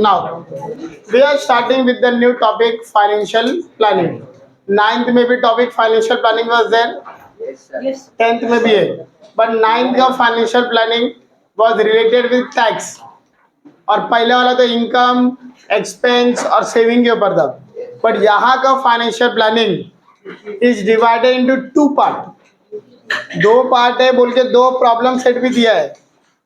Now, we are starting with the new topic financial planning. Ninth में भी topic financial planning was there. Yes. 10th में भी है. But ninth का financial planning was related with tax. और पहले वाला तो इनकम, एक्सपेंस और सेविंग के ऊपर था. बट यहाँ का financial planning is divided into two part. दो पार्ट है बोल के दो प्रॉब्लम सेट भी दिया है.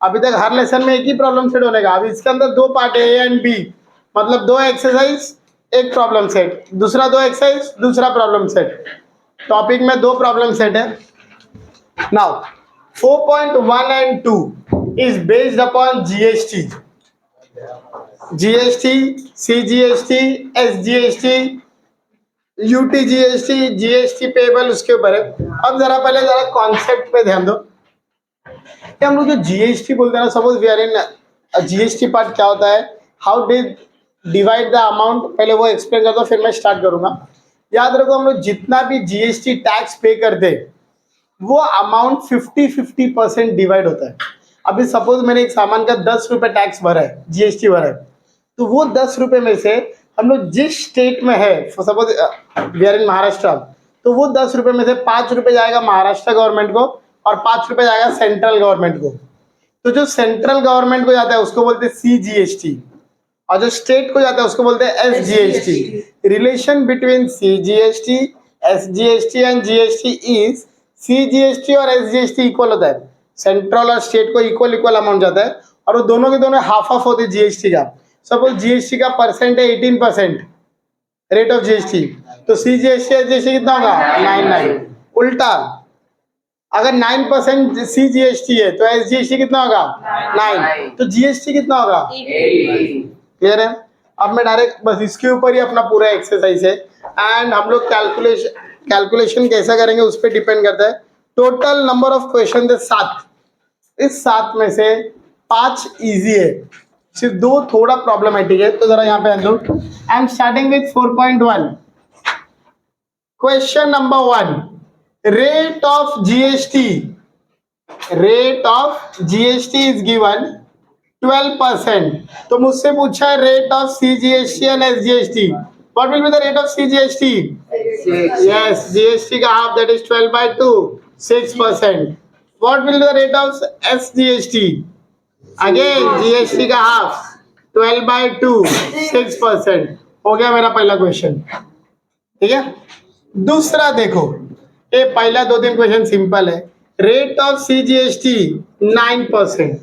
अभी तक हर लेसन में एक ही प्रॉब्लम सेट होने का. अभी इसके अंदर दो पार्ट है, ए एंड बी. मतलब दो एक्सरसाइज एक प्रॉब्लम सेट, दूसरा दो एक्सरसाइज दूसरा प्रॉब्लम सेट. टॉपिक में दो प्रॉब्लम सेट है. Now 4.1 and 2 is based upon GST. GST, CGST, SGST, UTGST, GST payable उसके ऊपर है. अब जरा पहले जरा कॉन्सेप्ट पे ध्यान दो कि हम लोग जो GST बोलते हैं ना, suppose we are in GST part क्या होता है, how do divide the amount, पहले वो एक्सप्लेन करता हूँ फिर मैं स्टार्ट करूंगा. याद रखो हम लोग जितना भी GST टैक्स पे करते हैं वो अमाउंट 50-50% डिवाइड होता है. अभी सपोज मैंने एक सामान का 10 रुपये टैक्स भरा है, GST भरा है, तो वो 10 रुपये में से हम लोग जिस स्टेट में है, suppose we are in Maharashtra, तो वो 10 रुपये में से 5 रुपये जाएगा महाराष्ट्र गवर्नमेंट को और 5 रुपये जाएगा सेंट्रल गवर्नमेंट को. तो जो सेंट्रल गवर्नमेंट को जाता है उसको बोलते हैं CGST और जो स्टेट को जाता है उसको बोलते हैं SGST. Relation between CGST, SGST and GST is CGST और SGST इक्वल होता है. सेंट्रल और स्टेट को इक्वल इक्वल अमाउंट जाता है और वो दोनों के दोनों हाफ हाफ होते हैं GST का. सपोज GST का परसेंट है 18% रेट ऑफ GST, तो CGST SGST कितना होगा 9. उल्टा अगर 9% CGST है तो SGST कितना होगा 9, तो GST कितना होगा 18. क्लियर है. अब मैं डायरेक्ट बस इसके ऊपर ही अपना पूरा एक्सरसाइज है एंड हम लोग कैलकुलेशन कैसा करेंगे उस पर डिपेंड करता है. टोटल नंबर ऑफ क्वेश्चन है 7. इस 7 में से 5 इजी है, सिर्फ 2 थोड़ा प्रॉब्लमेटिक है. तो जरा यहाँ पे answer I am starting with 4.1. Question number 1, rate of GST. Rate of GST is given 12%. तो मुझसे पूछा है rate of CGST and SGST. What will be the rate of CGST? Yes, GST का half, that is 12/2, 6%. What will be the rate of SGST? Again, GST का half, 12/2, 6%. हो गया मेरा पहला क्वेश्चन. ठीक है. दूसरा देखो, ये पहला 2-3 क्वेश्चन सिंपल है. रेट ऑफ CGST 9%,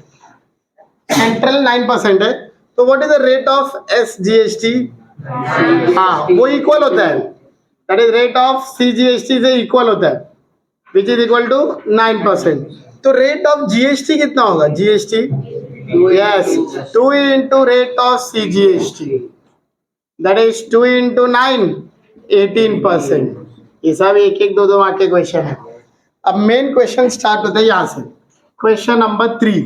सेंट्रल 9% है, तो what is the rate of SGST? हाँ, वो इक्वल होता है, that is rate of CGST से इक्वल होता है, विच इज इक्वल टू 9%. तो रेट ऑफ GST कितना होगा? GST, yes, 2 into rate of CGST, that is 2 into 9, 18%. ये सब एक एक दो मार्क के क्वेश्चन है. अब मेन क्वेश्चन स्टार्ट होता है यहाँ से. Question number 3.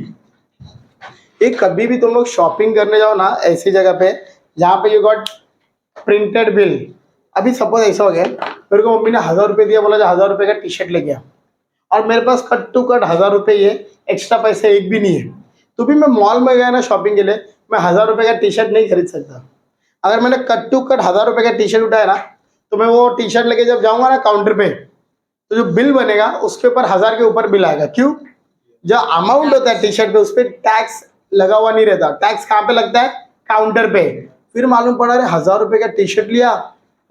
एक कभी भी तुम लोग शॉपिंग करने जाओ ना ऐसी जगह पे जहाँ पे यू गॉट प्रिंटेड बिल. अभी सपोज ऐसा हो गया, मेरे को मम्मी ने 1000 रुपये दिया, बोला 1000 रुपये का टी-शर्ट ले गया और मेरे पास कट टू कट 1000 रुपये ये, एक्स्ट्रा पैसे एक भी नहीं है. तो भी मैं मॉल में गया ना शॉपिंग के लिए, मैं 1000 रुपये का टी-शर्ट नहीं खरीद सकता. अगर मैंने कट टू कट 1000 रुपये का टी-शर्ट उठाया ना, तो मैं वो टी-शर्ट लेके जब जाऊँगा ना काउंटर पे, तो जो बिल बनेगा उसके ऊपर 1000 के ऊपर बिल आएगा. क्यों? जो अमाउंट होता है टी-शर्ट पे उस पर टैक्स लगा हुआ नहीं रहता. टैक्स कहाँ पे लगता है? काउंटर पे. फिर मालूम पड़ा अरे 1000 रुपये का टी-शर्ट लिया,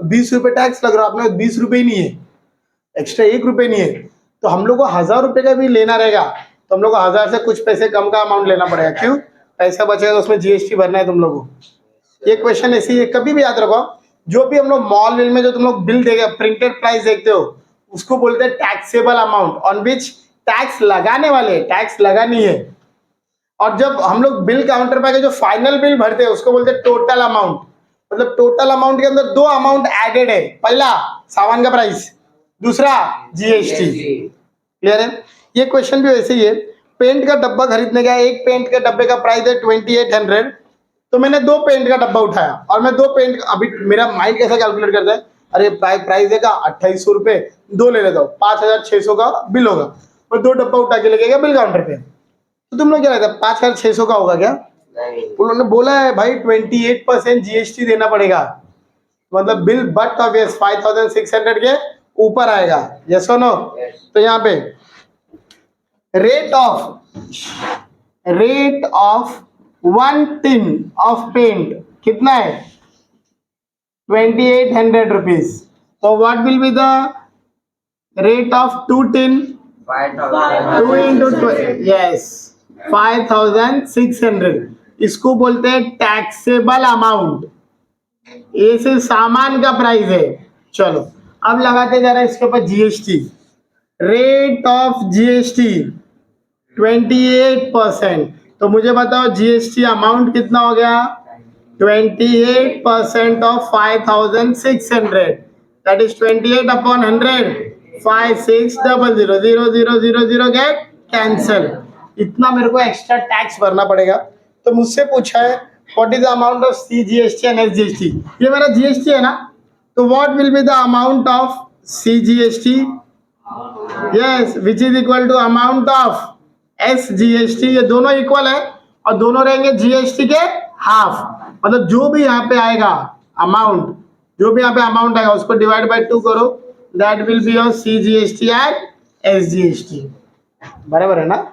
20 रुपये टैक्स लग रहा, आपने 20 रुपये ही नहीं है, एक्स्ट्रा 1 रुपये नहीं है. तो हम लोग को 1000 रुपये का भी लेना रहेगा, तो हम लोग को 1000 से कुछ पैसे कम का अमाउंट लेना पड़ेगा. क्यों? पैसा बचेगा तो उसमें GST भरना है तुम लोगों को. ये क्वेश्चन ऐसी है, कभी भी याद रखो, जो भी हम लोग मॉल बिल में जो तुम लोग बिल देगा, प्रिंटेड प्राइस देखते हो, उसको बोलते हैं taxable amount on which tax लगाने वाले, टैक्स लगा नहीं है. और जब हम लोग बिल काउंटर पे जो फाइनल बिल भरते हैं उसको बोलते हैं टोटल अमाउंट. मतलब टोटल अमाउंट के अंदर 2 अमाउंट एडेड है. पहला सामान का प्राइस, दूसरा GST. क्लियर है. ये क्वेश्चन भी वैसे ही है. पेंट का डब्बा खरीदने गया, एक पेंट के डब्बे का प्राइस है 2800, तो मैंने 2 पेंट का डब्बा उठाया और मैं 2 पेंट, अभी मेरा माइंड कैसे कैलकुलेट करता है, अरे प्राइस है का 2800 रुपये, 2 ले लेता हूँ, 5600 का बिल होगा, मैं 2 डब्बा उठा के लेके गया बिल काउंटर पे. तो तुम लोग क्या लगता है 5600 का होगा क्या? नहीं उन्होंने बोला है भाई 28% जीएसटी देना पड़ेगा, मतलब बिल बट ऑब्वियस 5600 के ऊपर आएगा, यस और नो। यस तो यहाँ पे rate of 1 tin of paint कितना है 2800 रुपीज। तो what will be the rate of 2 tin 2 into 2 yes 5600। इसको बोलते हैं टैक्सेबल अमाउंट, ये सिर्फ सामान का प्राइस है। चलो अब लगाते जा रहे हैं इसके ऊपर जीएसटी। Rate of GST 28%। तो मुझे बताओ जीएसटी अमाउंट कितना हो गया 28% of 5600, that is 28 upon 100, 5600 get cancel. इतना मेरे को एक्स्ट्रा टैक्स भरना पड़ेगा। तो मुझसे पूछा है what is the amount of C GST and S GST. ये मेरा जीएसटी है ना, तो what will be the amount of C GST, yes which is equal to amount of S GST. ये दोनों इक्वल है और दोनों रहेंगे जीएसटी के हाफ, मतलब जो भी यहाँ पे आएगा अमाउंट, जो भी यहाँ पे अमाउंट आएगा उसको डिवाइड बाय 2 करो, that will be your C GST and S GST. बराबर है ना।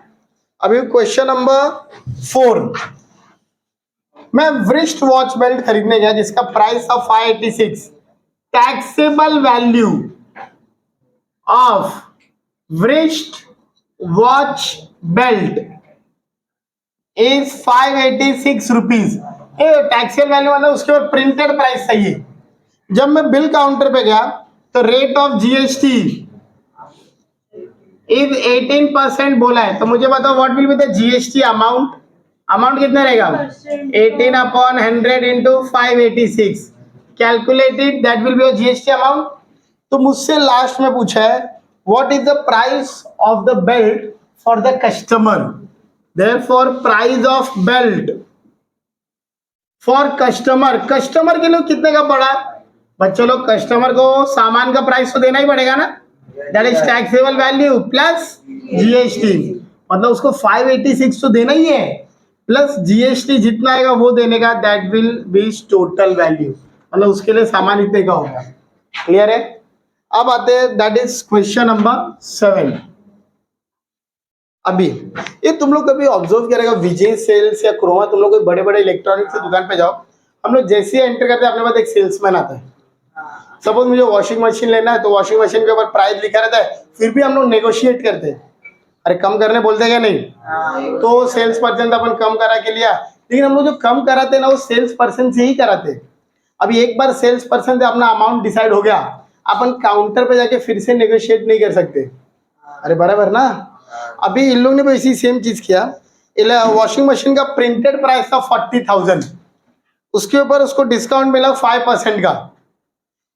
अभी क्वेश्चन नंबर 4, मैं वृष्ट वॉच बेल्ट खरीदने गया जिसका प्राइस था 586। Taxable value of wrist watch belt is 586 rupees. Taxable value मतलब उसके ऊपर प्रिंटेड प्राइस चाहिए। जब मैं बिल काउंटर पे गया तो रेट ऑफ जीएसटी इज 18% बोला है। तो मुझे बताओ what will be the GST amount. Amount कितना रहेगा 18 upon 100 into 586, calculated that will be your GST amount. तो मुझसे लास्ट में पूछा है what is the price of the belt for the customer. Therefore price of belt for customer, customer के लिए कितने का पड़ा बच्चों लोग, कस्टमर को सामान का प्राइस तो देना ही पड़ेगा ना, that is taxable value plus GST, मतलब उसको 586 तो देना ही है प्लस जीएसटी जितना आएगा वो देने का, that will B total value, मतलब उसके लिए सामान इतने का होगा। क्लियर है। अब आते हैं दैट इज क्वेश्चन नंबर 7। अभी ये तुम लोग कभी ऑब्जर्व करेगा विजय सेल्स या क्रोमा, तुम लोग कोई बड़े बड़े इलेक्ट्रॉनिक्स की दुकान पे जाओ, हम लोग जैसे ही एंटर करते हैं अपने पास एक सेल्समैन आता है। सपोज मुझे वॉशिंग मशीन लेना है तो वॉशिंग मशीन के ऊपर प्राइस लिखा रहता है, फिर भी हम लोग नेगोशिएट करते हैं, अरे कम करने बोलते क्या नहीं, तो सेल्स पर्सन तो अपन कम करा के लिया, लेकिन हम लोग जो कम कराते हैं ना वो सेल्स पर्सन से ही कराते हैं। अभी एक बार सेल्स पर्सन से अपना अमाउंट डिसाइड हो गया, अपन काउंटर पे जाके फिर से नेगोशिएट नहीं कर सकते। अरे बराबर ना। अभी इन लोग ने भी इसी सेम चीज किया। वॉशिंग मशीन का प्रिंटेड प्राइस था 40,000, उसके ऊपर उसको डिस्काउंट मिला 5% का।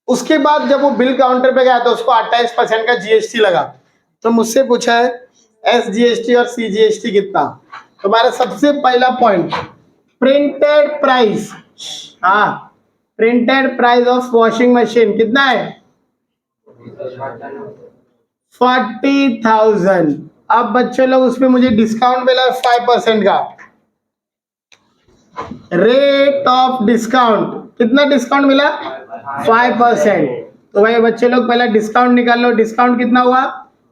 उसके बाद जब वो बिल काउंटर पे गया तो उसको 28% का जीएसटी लगा। तो मुझसे पूछा है एस जीएसटी और सी जीएसटी कितना। तो हमारा सबसे पहला पॉइंट प्रिंटेड प्राइस, हाँ printed price of washing machine कितना है 40,000। अब बच्चे लोग उसमें मुझे डिस्काउंट मिला 5% का। रेट ऑफ डिस्काउंट कितना डिस्काउंट मिला 5%। तो भाई बच्चे लोग पहले डिस्काउंट निकाल लो, डिस्काउंट कितना हुआ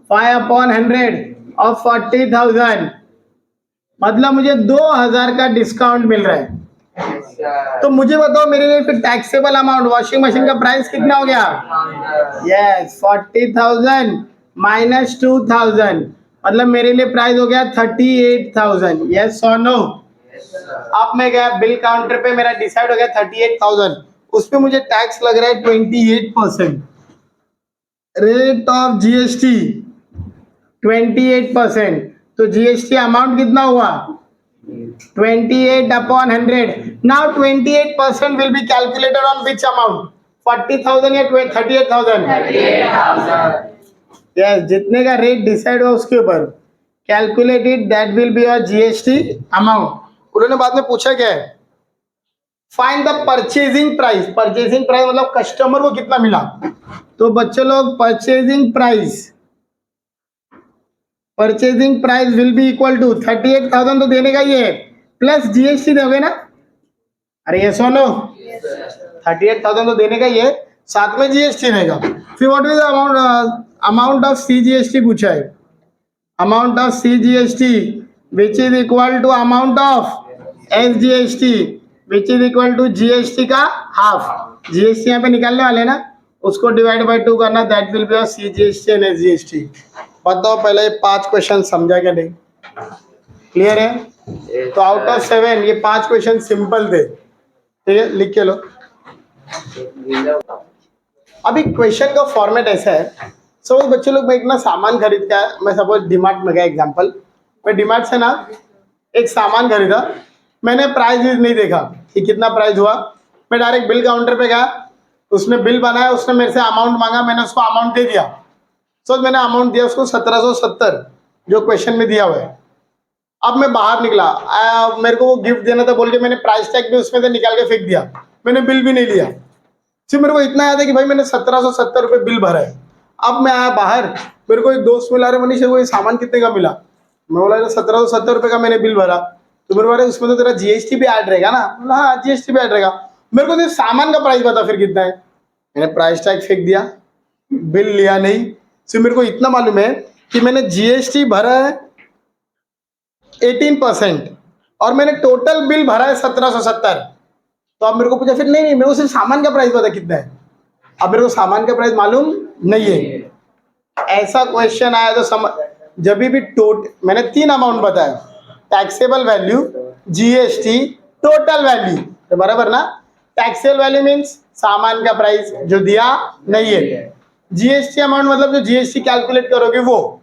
5/100 ऑफ 40,000, मतलब मुझे 2,000 का डिस्काउंट मिल रहा है। तो मुझे बताओ मेरे लिए फिर टैक्सेबल अमाउंट वॉशिंग मशीन का प्राइस कितना हो गया, यस 40,000 माइनस 2,000, मतलब मेरे लिए प्राइस हो गया 38,000, यस और नो। अब मैं गया बिल काउंटर पे, मेरा डिसाइड हो गया 38,000, उस पे मुझे टैक्स लग रहा है 28%। रेट ऑफ जीएसटी 28%, तो जीएसटी अमाउंट कितना हुआ 28 upon 100। Now 28% will be calculated on which amount 40,000 या 38,000, यस जितने का रेट डिसाइड हुआ उसके ऊपर calculated, that will be your GST amount. उन्होंने बाद में पूछा क्या है find the purchasing price. Purchasing price मतलब कस्टमर को कितना मिला। तो बच्चे लोग purchasing price will be equal to 38,000 तो देने का ही है प्लस जीएसटी दोगे ना? अरे ये सुनो, 38,000 तो देने का ही है, साथ में जीएसटी रहेगा। फिर what is amount of CGST पूछा है, amount of CGST which is equal to amount of SGST which is equal to GST का हाफ। जीएसटी यहाँ पे निकालने वाले हैं ना, उसको डिवाइड बाय 2 करना, that will B CGST and SGST. बताओ पहले ये 5 क्वेश्चन समझा क्या नहीं? क्लियर है? तो आउट ऑफ 7 ये 5 क्वेश्चन सिंपल थे, ठीक है, लिख के लो। अभी क्वेश्चन का फॉर्मेट ऐसा है, सपोज बच्चे लोग, मैं एक ना सामान खरीद का, मैं सपोज डीमार्ट में गया, एग्जांपल, मैं डीमार्ट से ना एक सामान खरीदा, मैंने प्राइस नहीं देखा कि कितना प्राइस हुआ, मैं डायरेक्ट बिल काउंटर पे गया, उसने बिल बनाया, उसने मेरे से अमाउंट मांगा, मैंने उसको अमाउंट दे दिया। सो मैंने अमाउंट दिया उसको 1770 जो क्वेश्चन में दिया हुआ है। अब मैं बाहर निकला, मेरे को वो गिफ्ट देना था बोल के मैंने प्राइस टैग भी उसमें से निकाल के फेंक दिया, मैंने बिल भी नहीं लिया। सिर्फ मेरे को इतना याद है कि भाई मैंने 1770 रुपये बिल भरा है। अब मैं आया बाहर, मेरे को एक दोस्त मिला, रहे मनीष वो ये सामान कितने का मिला? मैं बोला 1770 रुपये का मैंने बिल भरा। तो मेरे बोला उसमें तो तेरा जीएसटी भी ऐड रहेगा ना? बोला हाँ जीएसटी भी ऐड रहेगा। मेरे को सिर्फ सामान का प्राइस बता फिर कितना है। मैंने प्राइस टैग फेंक दिया, बिल लिया नहीं। सिर्फ मेरे को इतना मालूम है कि मैंने जीएसटी भरा है 18% और मैंने टोटल बिल भरा है 1770। तो अब मेरे को पूछा फिर नहीं मेरे को सिर्फ सामान का प्राइस पता कितना है। अब मेरे को सामान का प्राइस मालूम नहीं है। ऐसा क्वेश्चन आया तो जब भी मैंने 3 अमाउंट बताया, taxable value, GST, total value, तो बराबर ना? टैक्सेबल वैल्यू मीन्स सामान का प्राइस जो दिया नहीं है, जीएसटी अमाउंट मतलब जो जीएसटी कैलकुलेट करोगे वो,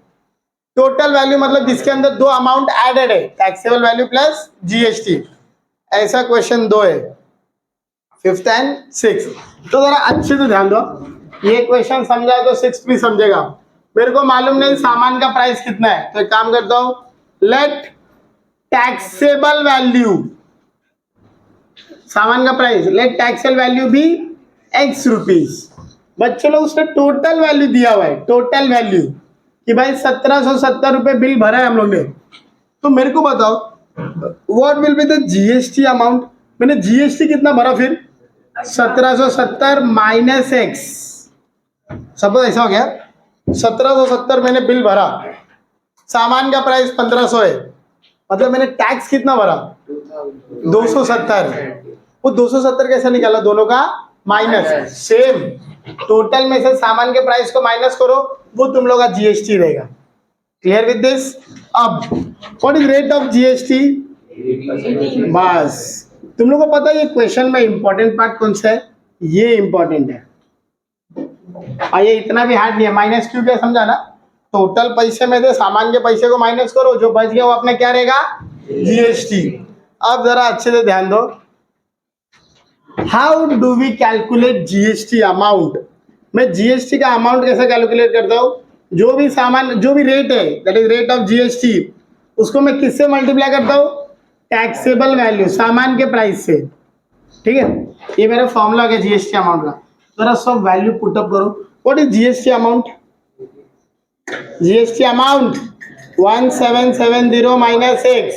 टोटल वैल्यू मतलब जिसके अंदर 2 अमाउंट एडेड है, टैक्सेबल वैल्यू प्लस जीएसटी। ऐसा क्वेश्चन 2 है, 5th एंड 6th। तो जरा अच्छे से ध्यान दो, ये क्वेश्चन समझा तो 6th भी समझेगा। मेरे को मालूम नहीं सामान का प्राइस कितना है, तो एक काम करता हूं, लेट टैक्सेबल वैल्यू, सामान का प्राइस, लेट टैक्सेबल वैल्यू भी x रुपीस। बच्चों लोग उसने टोटल वैल्यू दिया हुआ है, टोटल वैल्यू कि भाई 1770 रुपये बिल भरा है हम लोग ने। तो मेरे को बताओ what will be the GST amount. मैंने जीएसटी कितना भरा फिर? 1770 माइनस एक्स। सपोज ऐसा हो गया 1770 मैंने बिल भरा, सामान का प्राइस 1500 है, मतलब मैंने टैक्स कितना भरा? 270। वो 270 कैसे निकाला? दोनों का माइनस, सेम टोटल में से सामान के प्राइस को माइनस करो, वो तुम लोग का जीएसटी रहेगा। Clear with this? अब what is rate of GST? बस तुम लोगों को पता है ये क्वेश्चन में इंपॉर्टेंट पार्ट कौन सा है? ये इंपॉर्टेंट है और ये इतना भी हार्ड नहीं है। माइनस क्यों क्या समझा ना? टोटल पैसे में से सामान के पैसे को माइनस करो, जो बच गया वो अपना क्या रहेगा? जीएसटी। अब जरा अच्छे से ध्यान दो, how do we calculate GST amount. मैं जीएसटी का अमाउंट कैसे कैलकुलेट करता हूँ? जो भी सामान, जो भी रेट है, that is rate of GST, उसको मैं किससे मल्टीप्लाई करता हूँ? टैक्सेबल वैल्यू, सामान के प्राइस से। ठीक है, ये मेरा फॉर्मूला है जीएसटी अमाउंट का। जरा सब वैल्यू पुटअप करो। What is GST amount? GST amount 1770 minus x.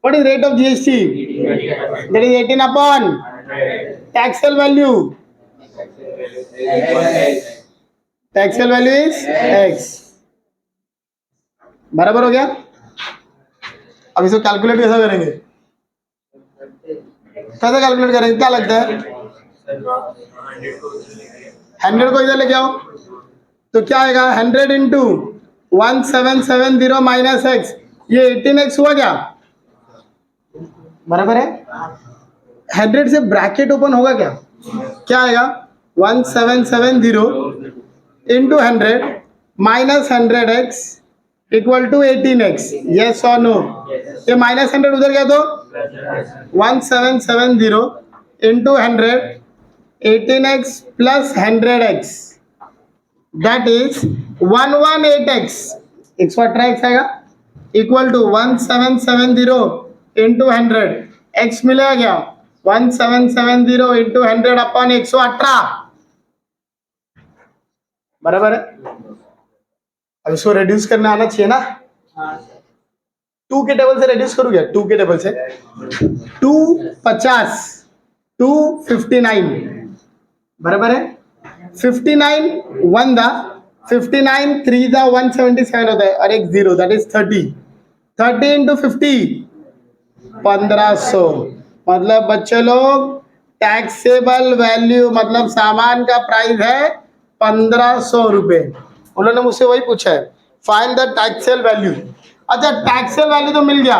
What is rate of GST? That is 18 upon taxable value, taxable value is x. बराबर हो गया? अब इसको कैलकुलेट कैसे करेंगे? कैसे कैलकुलेट करेंगे, क्या लगता है? 100 को इधर लेके आओ तो क्या आएगा? 100 इंटू 1770 माइनस एक्स, ये 18x हुआ क्या? बराबर है? 100 से ब्रैकेट ओपन होगा क्या? क्या आएगा? 1770 into 100 minus 100x equal to 18x। Yes और नो? ये माइनस 100 उधर गया तो 1770 into 100 18x plus 100x, that is 118x, 118x आएगा, इक्वल टू 1770 इंटू 100, x मिलेगा क्या? 1770 इंटू 100 अपॉन 118। बराबर है? अब इसको रिड्यूस करना आना चाहिए ना? 2 के टेबल से रेड्यूस करूँ क्या? 2 के टेबल से 250 259 बराबर है 59 1 दा 59 3 दा 177 होता है और एक जीरो दैट इज 30 इंटू 50 1500 मतलब बच्चे लोग टैक्सेबल वैल्यू मतलब सामान का प्राइस है 1500 रुपए। उन्होंने मुझसे वही पूछा है फाइंड द टैक्सेबल वैल्यू। अच्छा टैक्सेबल वैल्यू तो मिल गया,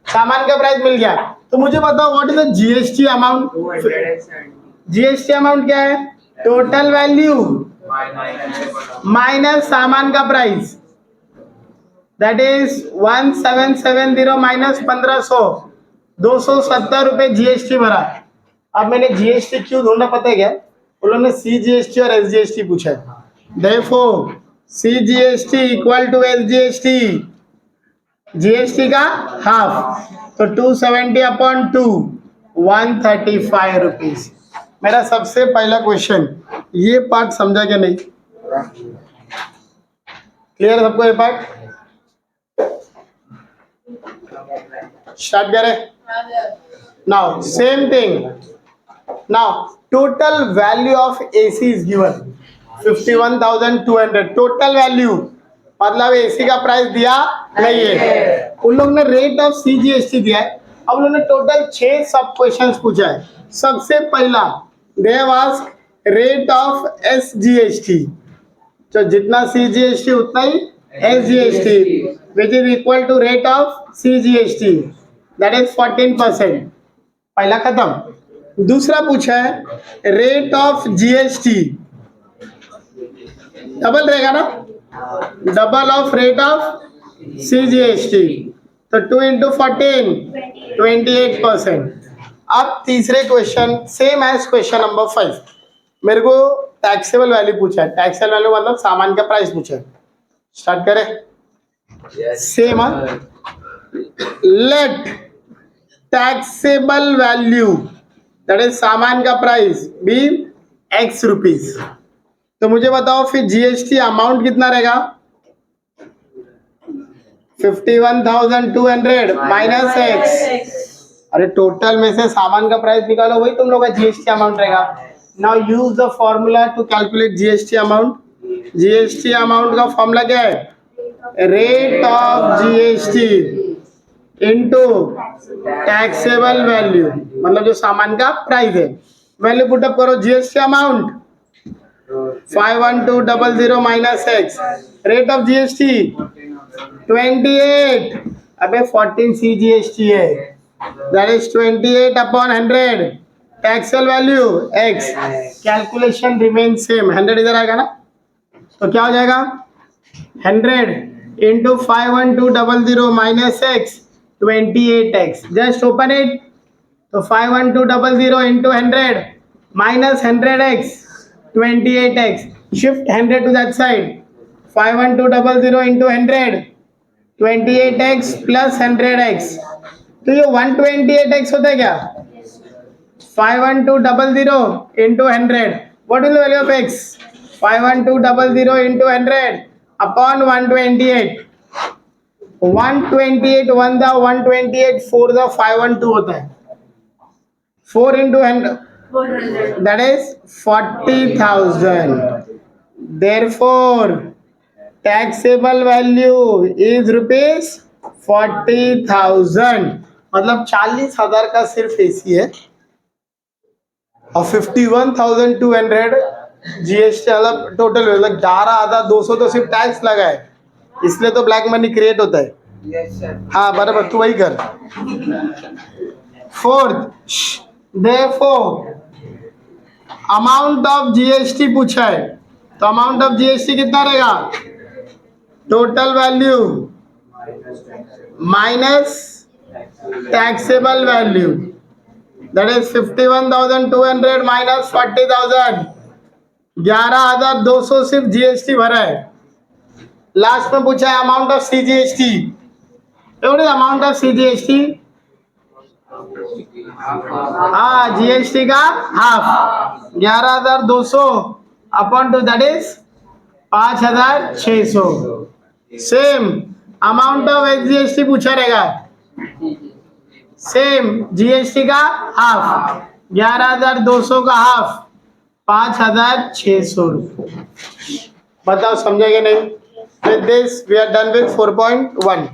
सामान का प्राइस मिल गया, तो मुझे बताओ what is the GST amount. 270 GST amount क्या है? टोटल वैल्यू माइनस सामान का प्राइस दैट इज 1770 माइनस 1500 270 रुपए जीएसटी भरा। अब मैंने जीएसटी क्यों ढूंढना पता है क्या? उन्होंने सीजीएसटी और एसजीएसटी पूछा है। Therefore CGST equal to SGST, GST का हाफ, तो 270 अपॉन 2 135 रुपीज। मेरा सबसे पहला क्वेश्चन, ये पार्ट समझा क्या नहीं? क्लियर सबको ये पार्ट? स्टार्ट करें। Now same thing, now total value of AC is given 51,200 total value, मतलब एसी का प्राइस दिया नहीं है। उन लोग ने रेट ऑफ सीजीएसटी दिया है। अब उन्होंने टोटल 6 सब क्वेश्चंस पूछा है। सबसे पहला they have asked rate of SGST, तो जितना सीजीएसटी उतना ही SGST which is equal to rate of CGST that is 14%। पहला खत्म। दूसरा पूछा है रेट ऑफ जीएसटी, डबल रहेगा ना, double of rate of CGST, तो 2 इंटू 14 28%। अब तीसरे question same as question number 5, मेरे को टैक्सेबल वैल्यू पूछा है। टैक्सेबल वैल्यू मतलब सामान का प्राइस पूछा है। स्टार्ट करें। Same late taxable value that is सामान का प्राइस बी एक्स रुपीज। तो मुझे बताओ फिर जीएसटी अमाउंट कितना रहेगा? 51,200 माइनस एक्स। अरे टोटल में से सामान का प्राइस निकालो, वही तुम लोग का जीएसटी अमाउंट रहेगा। Now use the formula to calculate GST amount. GST amount का फॉर्मूला क्या है? Rate of GST into taxable value, मतलब जो सामान का प्राइस है। वैल्यू पुटअप करो। GST amount 51200 minus x, rate of GST 28, अबे 14 सीजीएसटी है that is 28 upon 100 taxable value x. Calculation remain same, 100 इधर आएगा ना, तो क्या हो जाएगा 100 into 51200 minus x 28x, just open it. तो 51200 into 100 minus 100x 28x, shift 100 to that side, 51200 into 100 28x plus 100x, तो ये 128x होता है क्या? 51200 into 100, what is the value of x? 51200 into 100 upon 128, 128 1 दा 128 4 दा 512 होता है, 4 into 100 that is 40,000. Therefore taxable value is rupees 40,000, मतलब 40,000 का सिर्फ एसी है और 51,200 जीएसटी, मतलब टोटल मतलब 11,200 तो सिर्फ टैक्स लगा है, इसलिए तो ब्लैक मनी क्रिएट होता है। Yes, sir. हाँ बराबर, तू वही कर। Fourth, therefore amount of GST पूछा है, तो अमाउंट ऑफ जीएसटी कितना रहेगा? Total value minus taxable value that is 51,200 minus 40,000, 11,200 सिर्फ जीएसटी भरा है। लास्ट में पूछा है अमाउंट ऑफ सीजीएसटी, एवढे अमाउंट ऑफ सीजीएसटी, हाँ जीएसटी का half 11,200 upon two that is 5,600। Same amount of SGST पूछा रहेगा, सेम जीएसटी का हाफ, 11,200 का हाफ 5,600 रुपये। बताओ समझेंगे नहीं? With this we are done with 4.1।